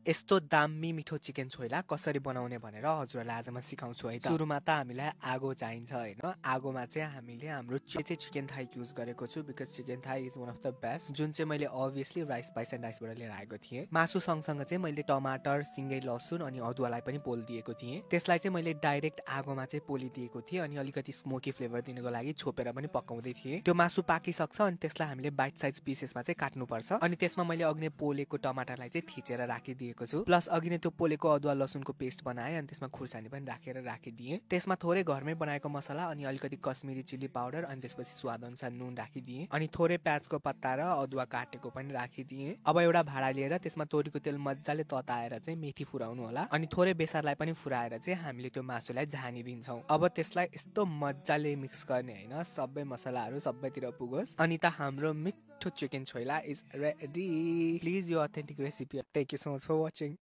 यस्तो दामी मिठो चिकन छोइला कसरी बनाउने भनेर हजुरहरूलाई आज म सिकाउँछु है त। सुरुमा त हामीलाई आगो चाहिन्छ हैन। आगोमा चाहिँ हामीले हाम्रो चिकन थाई युज गरेको छु because chicken thigh is one of the best, जुन चाहिँ मैले अभियसली राइस स्पाइस एन्ड राइसबाट लिएर आएको थिएँ। मासु सँगसँगै चाहिँ मैले टमाटर, सिँगै लसुन अनि अदुवालाई पनि पोलिदिएको थिएँ। त्यसलाई चाहिँ मैले डाइरेक्ट आगोमा चाहिँ पोलिदिएको थिएँ अनि अलिकति स्मोकी फ्लेभर दिनको लागि छोपेर पनि पकाउँदै थिएँ। त्यो मासु पाकिसक्छ अनि त्यसलाई हामीले बाइट साइज पिसेसमा चाहिँ काट्नुपर्छ। अनि त्यसमा मैले अघि नै पोलेको टमाटरलाई चाहिँ थिचेर राखिदिएँ प्लस अघि नै त्यो पोलेको अदुवा लसुनको पेस्ट बनाएँ अनि त्यसमा खुर्सानी पनि राखिदिएँ। त्यसमा थोरै घरमै बनाएको मसला अनि अलिकति कश्मिरी चिल्ली पाउडर अनि त्यसपछि स्वाद अनुसार नुन राखिदिएँ अनि थोरै प्याजको पत्ता र अदुवा काटेको पनि राखिदिएँ। अब एउटा भाँडा लिएर त्यसमा तोरीको तेल मजाले तताएर चाहिँ मेथी फुराउनु होला अनि थोरै बेसारलाई पनि फुराएर चाहिँ हामीले त्यो मासुलाई झानिदिन्छौँ। अब त्यसलाई यस्तो मजाले मिक्स गर्ने हैन, सबै मसलाहरू सबैतिर पुगोस् अनि त हाम्रो मिठो chicken choila is ready. Please यो authentic recipe. Thank you so much for watching.